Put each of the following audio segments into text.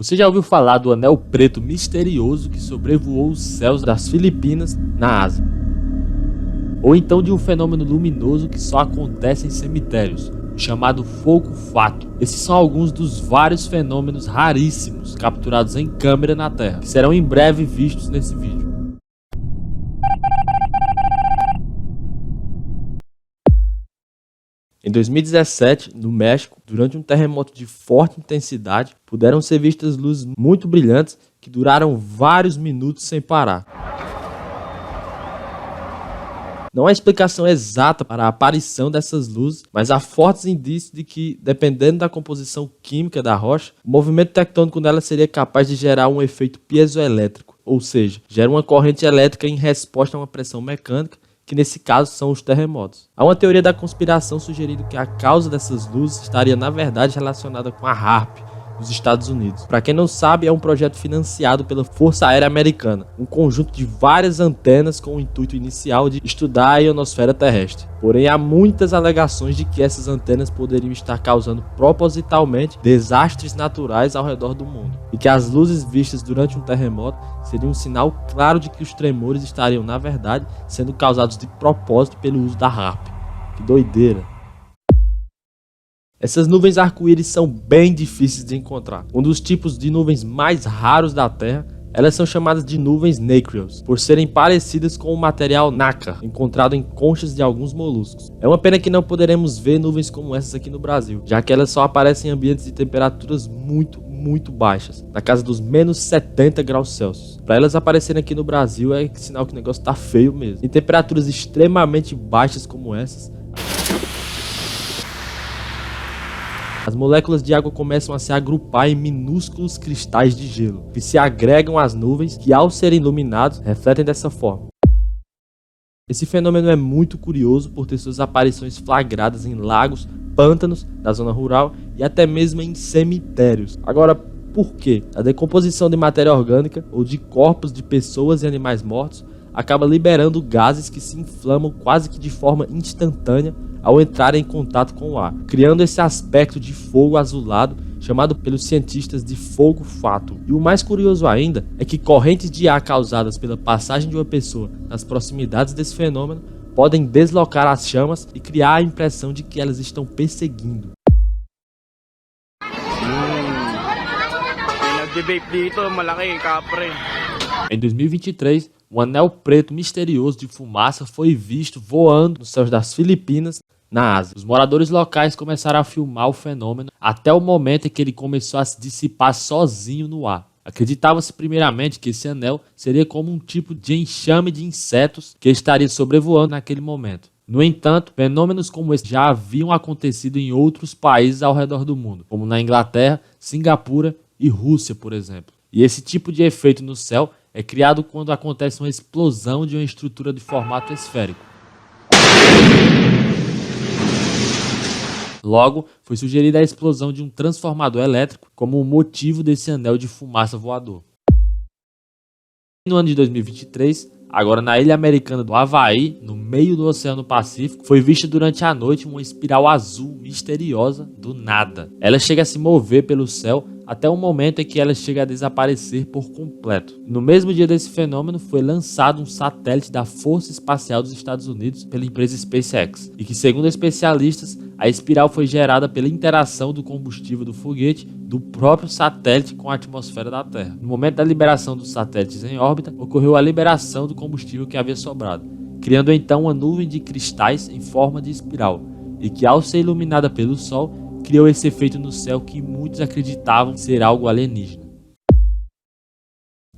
Você já ouviu falar do anel preto misterioso que sobrevoou os céus das Filipinas, na Ásia? Ou então de um fenômeno luminoso que só acontece em cemitérios, chamado fogo fato. Esses são alguns dos vários fenômenos raríssimos capturados em câmera na Terra, que serão em breve vistos nesse vídeo. Em 2017, no México, durante um terremoto de forte intensidade, puderam ser vistas luzes muito brilhantes que duraram vários minutos sem parar. Não há explicação exata para a aparição dessas luzes, mas há fortes indícios de que, dependendo da composição química da rocha, o movimento tectônico nela seria capaz de gerar um efeito piezoelétrico, ou seja, gera uma corrente elétrica em resposta a uma pressão mecânica, que nesse caso são os terremotos. Há uma teoria da conspiração sugerindo que a causa dessas luzes estaria na verdade relacionada com a HAARP dos Estados Unidos. Para quem não sabe, é um projeto financiado pela Força Aérea Americana, um conjunto de várias antenas com o intuito inicial de estudar a ionosfera terrestre. Porém, há muitas alegações de que essas antenas poderiam estar causando propositalmente desastres naturais ao redor do mundo, e que as luzes vistas durante um terremoto seriam um sinal claro de que os tremores estariam, na verdade, sendo causados de propósito pelo uso da HAARP. Que doideira! Essas nuvens arco-íris são bem difíceis de encontrar. Um dos tipos de nuvens mais raros da Terra, elas são chamadas de nuvens nacreous, por serem parecidas com o material nácar, encontrado em conchas de alguns moluscos. É uma pena que não poderemos ver nuvens como essas aqui no Brasil, já que elas só aparecem em ambientes de temperaturas muito baixas, na casa dos menos 70 graus Celsius. Para elas aparecerem aqui no Brasil é sinal que o negócio tá feio mesmo. Em temperaturas extremamente baixas como essas, as moléculas de água começam a se agrupar em minúsculos cristais de gelo, que se agregam às nuvens, que ao serem iluminados, refletem dessa forma. Esse fenômeno é muito curioso por ter suas aparições flagradas em lagos, pântanos da zona rural e até mesmo em cemitérios. Agora, por quê? A decomposição de matéria orgânica ou de corpos de pessoas e animais mortos acaba liberando gases que se inflamam quase que de forma instantânea ao entrar em contato com o ar, criando esse aspecto de fogo azulado chamado pelos cientistas de fogo fato. E o mais curioso ainda é que correntes de ar causadas pela passagem de uma pessoa nas proximidades desse fenômeno podem deslocar as chamas e criar a impressão de que elas estão perseguindo. Em 2023, um anel preto misterioso de fumaça foi visto voando nos céus das Filipinas, na Ásia. Os moradores locais começaram a filmar o fenômeno até o momento em que ele começou a se dissipar sozinho no ar. Acreditava-se primeiramente que esse anel seria como um tipo de enxame de insetos que estaria sobrevoando naquele momento. No entanto, fenômenos como esse já haviam acontecido em outros países ao redor do mundo, como na Inglaterra, Singapura e Rússia, por exemplo. E esse tipo de efeito no céu é criado quando acontece uma explosão de uma estrutura de formato esférico. Logo, foi sugerida a explosão de um transformador elétrico como o motivo desse anel de fumaça voador. No ano de 2023, agora na ilha americana do Havaí, no meio do Oceano Pacífico, foi vista durante a noite uma espiral azul misteriosa do nada. Ela chega a se mover pelo céu até o momento em que ela chega a desaparecer por completo. No mesmo dia desse fenômeno, foi lançado um satélite da Força Espacial dos Estados Unidos pela empresa SpaceX, e que, segundo especialistas, a espiral foi gerada pela interação do combustível do foguete do próprio satélite com a atmosfera da Terra. No momento da liberação dos satélites em órbita, ocorreu a liberação do combustível que havia sobrado, criando então uma nuvem de cristais em forma de espiral, e que, ao ser iluminada pelo Sol, criou esse efeito no céu que muitos acreditavam ser algo alienígena.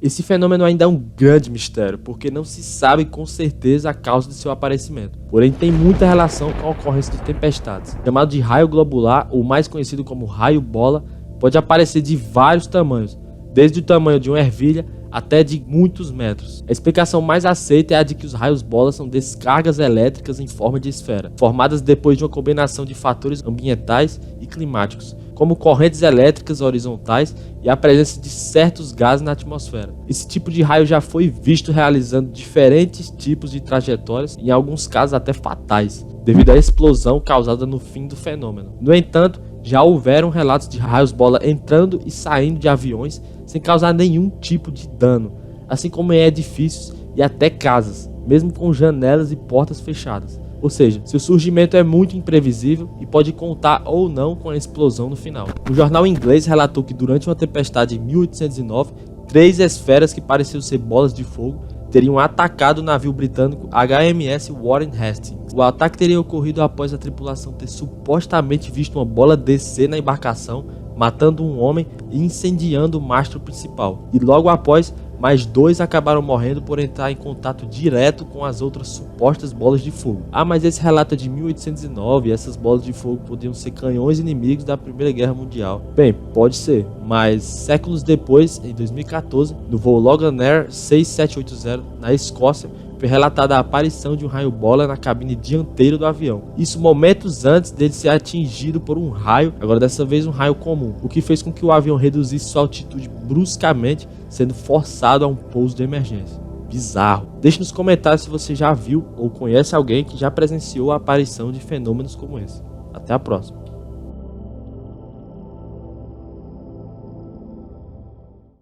Esse fenômeno ainda é um grande mistério, porque não se sabe com certeza a causa de seu aparecimento. Porém, tem muita relação com a ocorrência de tempestades. Chamado de raio globular, ou mais conhecido como raio bola, pode aparecer de vários tamanhos, desde o tamanho de uma ervilha até de muitos metros. A explicação mais aceita é a de que os raios bola são descargas elétricas em forma de esfera, formadas depois de uma combinação de fatores ambientais e climáticos, como correntes elétricas horizontais e a presença de certos gases na atmosfera. Esse tipo de raio já foi visto realizando diferentes tipos de trajetórias, em alguns casos até fatais, devido à explosão causada no fim do fenômeno. No entanto, Já houveram relatos de raios-bola entrando e saindo de aviões sem causar nenhum tipo de dano, assim como em edifícios e até casas, mesmo com janelas e portas fechadas. Ou seja, seu surgimento é muito imprevisível e pode contar ou não com a explosão no final. O jornal inglês relatou que durante uma tempestade em 1809, 3 esferas que pareciam ser bolas de fogo teriam atacado o navio britânico HMS Warren Hastings. O ataque teria ocorrido após a tripulação ter supostamente visto uma bola descer na embarcação, matando um homem e incendiando o mastro principal. E logo após, mais 2 acabaram morrendo por entrar em contato direto com as outras supostas bolas de fogo. Mas esse relato é de 1809 e essas bolas de fogo podiam ser canhões inimigos da Primeira Guerra Mundial. Bem, pode ser, mas séculos depois, em 2014, no voo Logan Air 6780 na Escócia, foi relatada a aparição de um raio-bola na cabine dianteira do avião. Isso momentos antes dele ser atingido por um raio, agora dessa vez um raio comum, o que fez com que o avião reduzisse sua altitude bruscamente, sendo forçado a um pouso de emergência. Bizarro. Deixe nos comentários se você já viu ou conhece alguém que já presenciou a aparição de fenômenos como esse. Até a próxima.